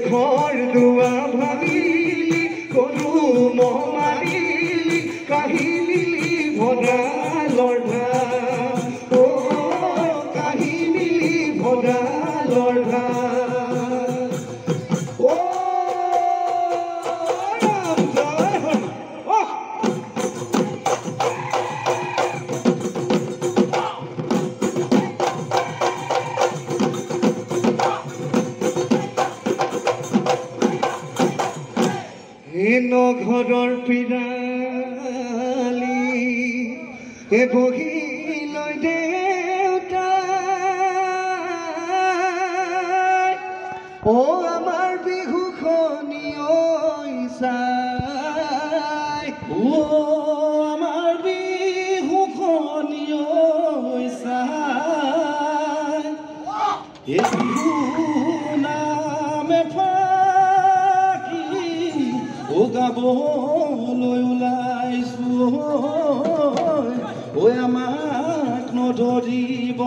ঘর দুয়া ভাবিলি করু মমারিলি কাহিলি ভরা লড়া ও কাহিলি ভরা লড়া ও রাম জয় হরি ও ঘৰৰ পিৰালি বহি লৈ দেউতা ও আমাৰ বিহুখনি চাই ও আমাৰ বিহুখনি চাই এই বিহু নামে গাবলৈ ওলাইছোঁ ঐ আমাক নধৰিব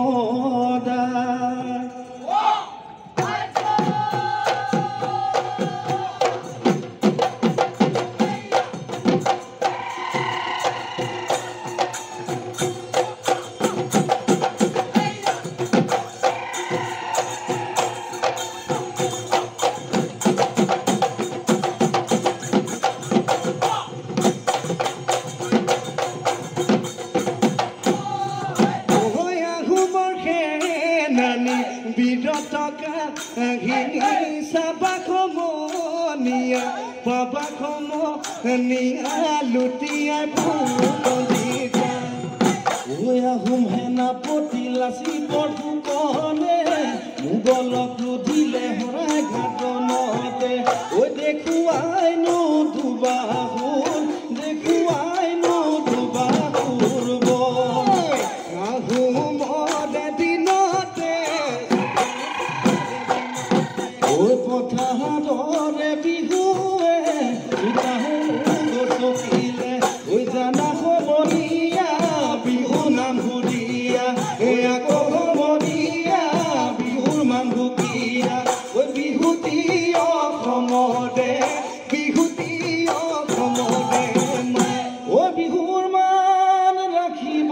লুটিয়াই আহোম সেনাপতি লাচি বৰফুকনে মোগলক লুধিলে শৰাই ঘাটনতে ঐ দেখুৱাই নো দুবাহুৰ দেখুৱাই নো দুবাহুৰ আহোমৰ দিনতে ঐ পথাৰৰে বিহুৱে গছকিলে ঐ জানা সমনীয়া বিহু নাম সুৰীয়া আকৌ সমনীয়া বিহুৰ মান সুকীয়া ঐ বিহুতি অসমতে বিহুতি অসমতে ঐ বিহুৰ মান ৰাখিব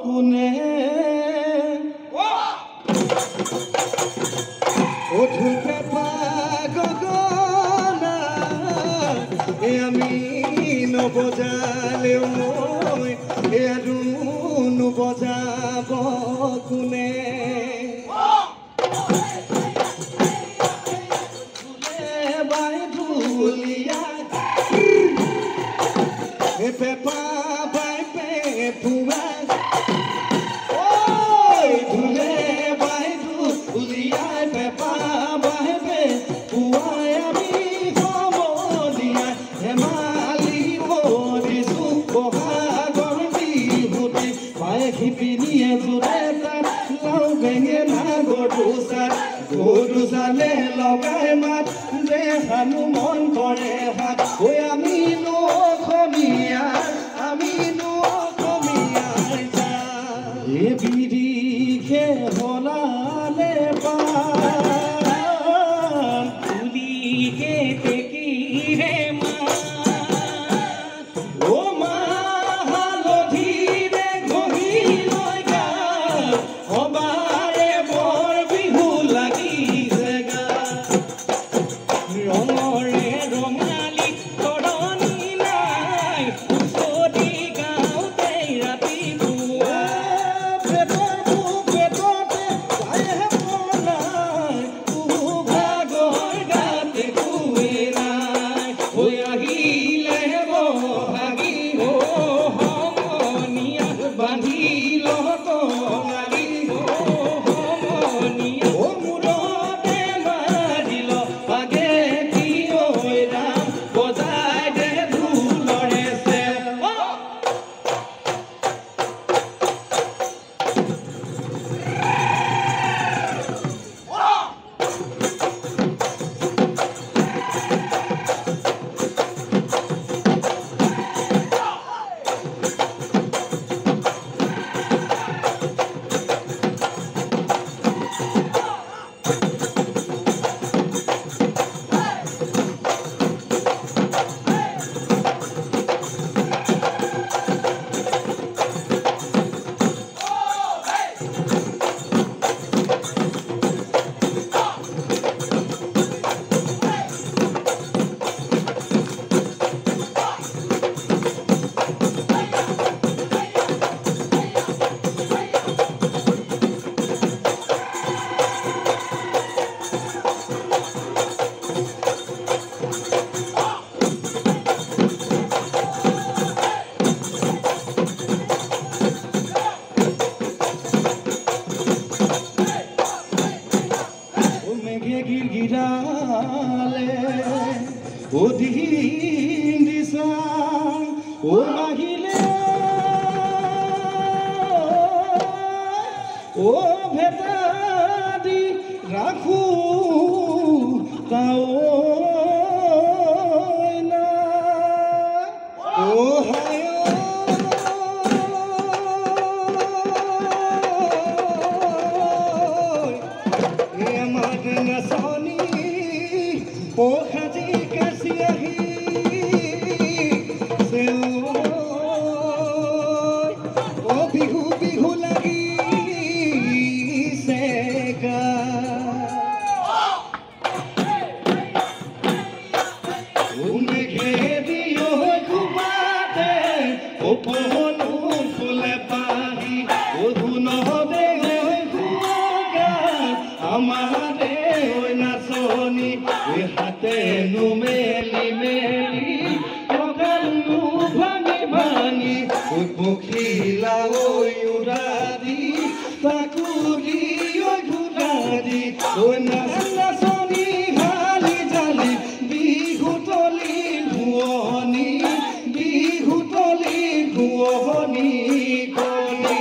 কোনে ও ঢোলপেঁপা গগনা আমি নবজালেও মই আৰু নবজাব কোনে বাই ঢুলীয়া পেঁপা বাই পেঁপুৱা ঢোলে বাই ঢুলীয়াই পেঁপা বাই পেঁপুৱাই আমি সমনীয়া ধেমালি কৰিছোঁ বহাগৰ বিহুটি পায়ে শিপিনীয়ে জোৰে তাত লাও বেঙেনা গৰু চালে লগাই মাত যে হানো মন কৰে হাত ঐ আমি নো অসমীয়া বিৰিখে হলালে তুলিকে টেকিৰে ও মা হালধিৰে ঘঁহি লৈ গা সবাৰে বৰ বিহু লাগিছে গা ৰঙৰে ৰঙা লাগিব সমনীয়া ও মূৰতে মাৰিল আগে কি ঐ ৰাম বজাই দে ঢোলৰে চেও গিরালে ও দিন দিশা ও মাহিলে ও ভেটা দি রাখু তাও না ও হায় O khadi kasi ahi se o bihu bihu lagi se ga ume khedi o khubate o pohonu fule pahi o dhuno de khuga amare oi nasoni হাতে নুমেলি মেলি কগালু ভাঙি ভাঙি ওই পখিলা ওই উড়াদি তাকুরি ওই ঘুরাদি ওই নাচনি হালি জালি বিহুতলি ভুৱনি বিহুতলি ভুৱনি কলি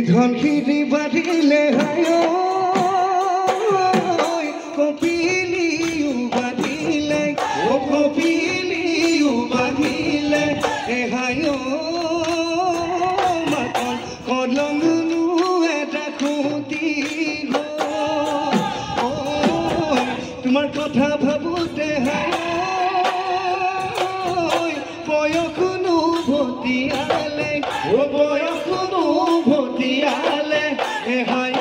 ধন খিৰি বাঢ়িলে কপিলিও বাঢ়িলে কপিলিও বাঢ়িলে হায় মাতন কলমনো এটা খুঁটি তোমাৰ কথা ভাবোতে হায় বয়সনো ভতিয়ালে বয়সনো ভতিয়ালে হায়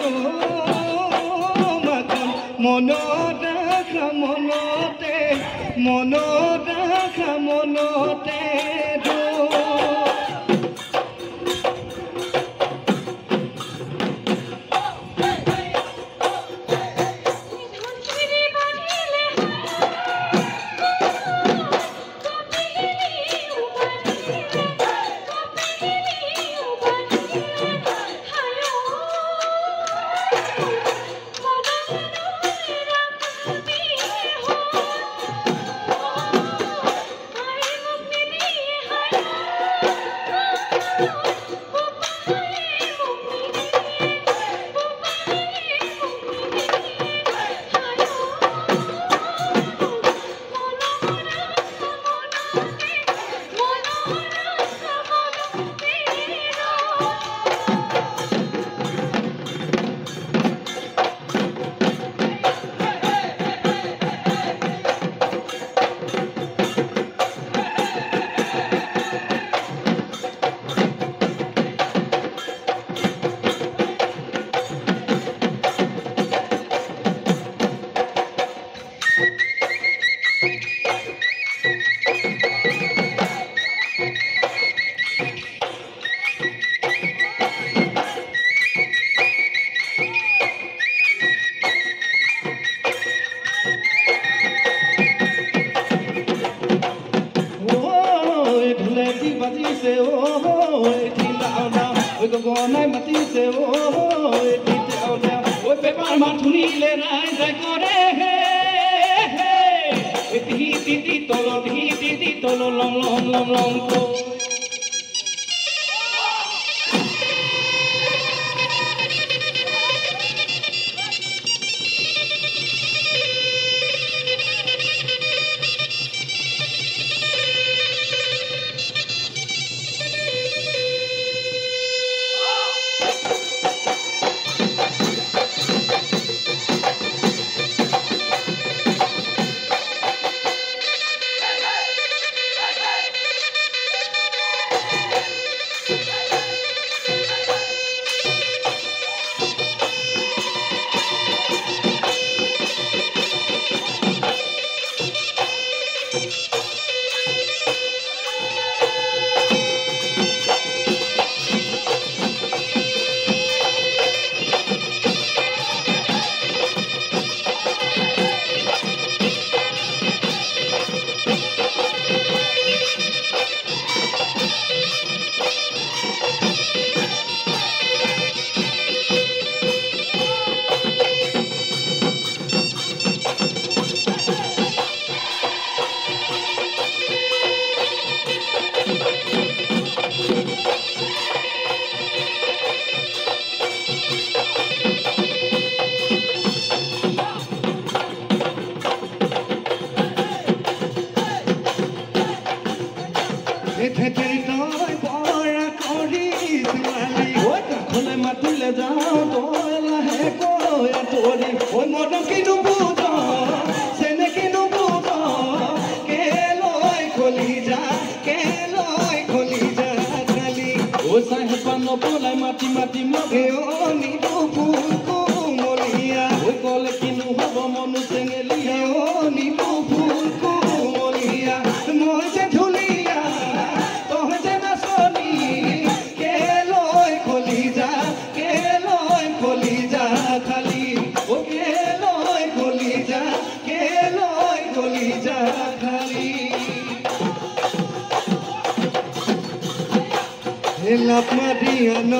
মাতন মনত ৰাখা মনতে মনত ৰাখা মনতে বাজিছে এটি দাও দাও গগনাই মাতিছে এটি দাও দাও পেপাৰ মাত শুনিলে ৰাইজে কৰে ধিতি তল লম লম লম লম মাতিলে যাওঁ তই লাহে কৈ আঁতৰি মদম কিনো বুজ চেনে কিনো বুজ কেলৈ খলি যা খালি চাহে পান পলাই মাতি মাতি মগে নিদু ফুল কোমলীয়া কলে কিনো হ'ব মনো চেঙেলীয়া নিদু ফুল কোমলীয়া মই যে ধুলীয়া তই যে নাচনী কেলৈ খলি যা খালি কেলৈ খলি যা খালি লাভ মাৰিয়া ন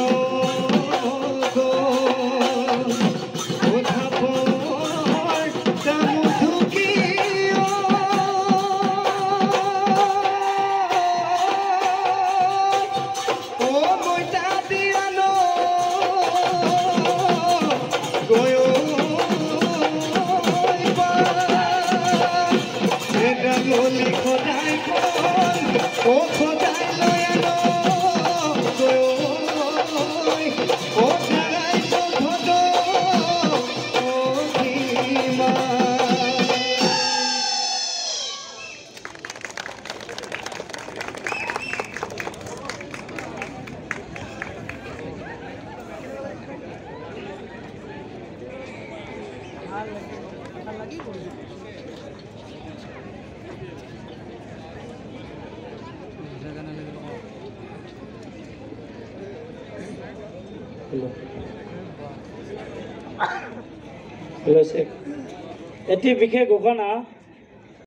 এটি বিশেষ ঘোষণা